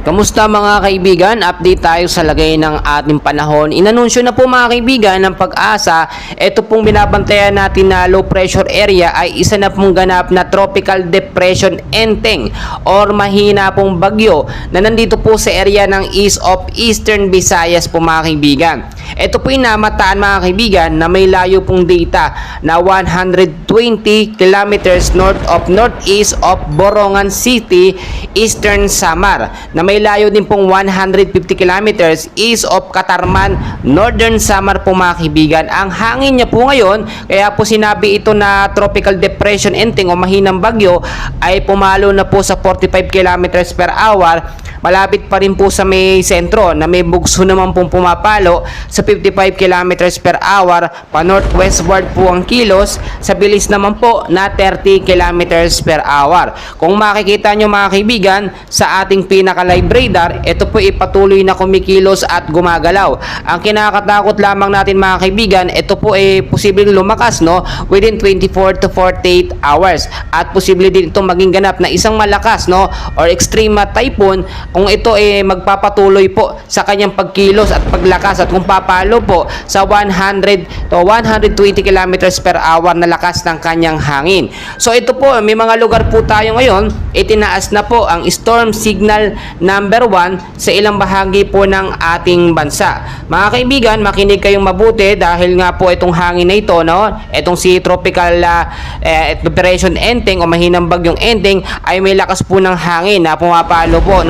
Kamusta mga kaibigan? Update tayo sa lagay ng ating panahon. Inanunsyo na po mga kaibigan ng Pag-asa, ito pong binabantayan natin na low pressure area ay isa na pong ganap na tropical depression enteng or mahina pong bagyo na nandito po sa area ng east of Eastern Visayas po mga kaibigan. Ito po yung namataan mga kaibigan na may layo pong data na 120 kilometers north of northeast of Borongan City, Eastern Samar, na may layo din pong 150 kilometers east of Katarman, Northern Samar po mga kaibigan. Ang hangin niya po ngayon, kaya po sinabi ito na tropical depression enteng o mahinang bagyo, ay pumalo na po sa 45 kilometers per hour. Malapit pa rin po sa may sentro na may bugso naman pong pumapalo sa 55 kilometers per hour pa northwestward po ang kilos sa bilis naman po na 30 kilometers per hour. Kung makikita nyo mga kaibigan sa ating pinaka-live radar, ito po ipatuloy na kumikilos at gumagalaw. Ang kinakatakot lamang natin mga kaibigan, ito po ay posibleng lumakas within 24 to 48 hours at posible din itong maging ganap na isang malakas or extreme typhoon kung ito ay magpapatuloy po sa kanyang pagkilos at paglakas at kung papalo po sa 100 to 120 kilometers per hour na lakas ng kanyang hangin. So ito po, may mga lugar po tayo ngayon, itinaas na po ang storm signal number 1 sa ilang bahagi po ng ating bansa. Mga kaibigan, makinig kayong mabuti dahil nga po itong hangin na ito, itong si tropical depression enteng o mahinang bagyong enteng ay may lakas po ng hangin na pumapalo po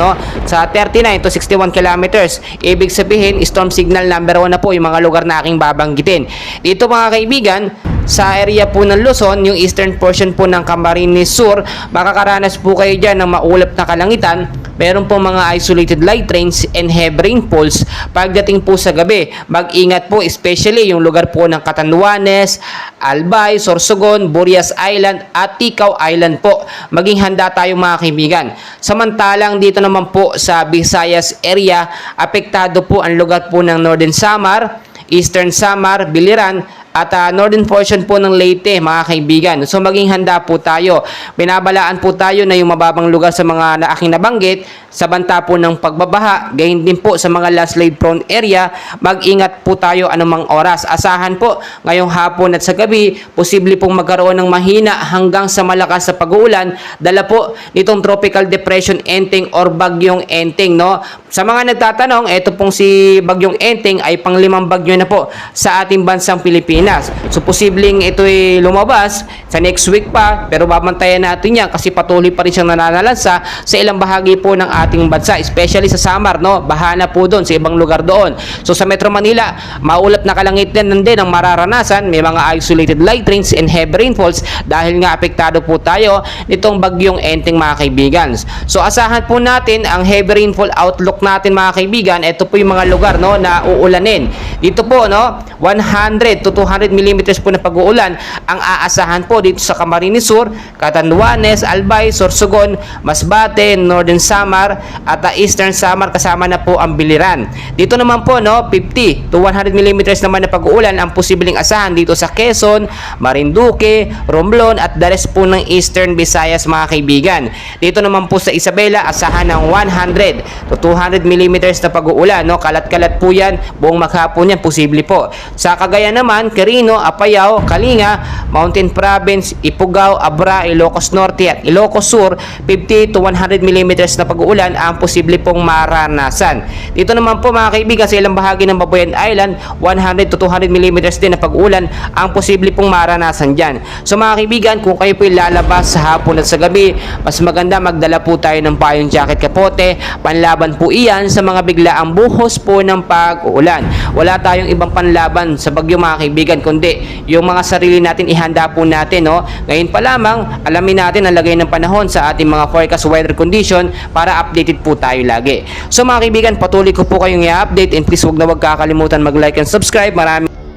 sa 39 to 61 kilometers. Ibig sabihin, storm signal number 1 na po yung mga lugar na aking babanggitin. Dito mga kaibigan, sa area po ng Luzon, yung eastern portion po ng Camarines Sur, makakaranas po kayo dyan ng maulap na kalangitan. Meron po mga isolated light rains and heavy rainfalls pagdating po sa gabi. Mag-ingat po especially yung lugar po ng Catanduanes, Albay, Sorsogon, Burias Island at Ticao Island po. Maging handa tayo mga kaibigan. Samantalang dito naman po sa Visayas area, apektado po ang lugar po ng Northern Samar, Eastern Samar, Biliran, at northern portion po ng Leyte mga kaibigan. So maging handa po tayo. Binabalaan po tayo na yung mababang lugar sa mga na aking nabanggit sa banta po ng pagbabaha. Gayon din po sa mga landslide prone area, mag-ingat po tayo anumang oras. Asahan po ngayong hapon at sa gabi, posible pong magkaroon ng mahina hanggang sa malakas sa pag-uulan, dala po nitong tropical depression enteng or bagyong enteng. Sa mga nagtatanong, ito pong si bagyong enteng ay pang-5 bagyo na po sa ating bansang Pilipinas. So posibleng ito ay lumabas sa next week pa, pero babantayan natin yan kasi patuloy pa rin siyang nananalansa sa ilang bahagi po ng ating bansa, especially sa Samar, baha na po doon sa ibang lugar doon. So sa Metro Manila, maulap na kalangitan din ang mararanasan, may mga isolated light rains and heavy rainfalls dahil nga apektado po tayo nitong bagyong enteng mga kaibigan. So asahan po natin ang heavy rainfall outlook natin mga kaibigan. Ito po yung mga lugar na uulanin. Dito po 100 to 200 millimeters po na pag-uulan ang aasahan po dito sa Camarines Sur, Catanduanes, Albay, Sorsogon, Masbate, Northern Samar at Eastern Samar, kasama na po ang Biliran. Dito naman po 50 to 100 millimeters naman na pag-uulan ang posibleng asahan dito sa Quezon, Marinduque, Romblon at the rest po ng Eastern Visayas mga kaibigan. Dito naman po sa Isabela, asahan ng 100 to 200 millimeters na pag-uulan. Kalat-kalat po yan, buong maghapon yan, posible po. Sa Cagayan naman, Quirino, Apayao, Kalinga, Mountain Province, Ifugao, Abra, Ilocos Norte at Ilocos Sur, 50 to 100 millimeters na pag-uulan ang posible pong maranasan. Dito naman po mga kaibigan sa ilang bahagi ng Babuyan Island, 100 to 200 millimeters din na pag-uulan ang posible pong maranasan dyan. So mga kaibigan, kung kayo po lalabas sa hapon at sa gabi, mas maganda magdala po tayo ng payong jacket kapote. Panlaban po iyan sa mga biglaang buhos po ng pag-uulan. Wala tayong ibang panlaban sa bagyo mga kaibigan, kundi yung mga sarili natin ihanda po natin. Ngayon pa lamang, alamin natin ang lagay ng panahon sa ating mga forecast weather condition para updated po tayo lagi. So mga kaibigan, patuloy ko po kayong i-update and please huwag na huwag kakalimutan mag-like and subscribe. Maraming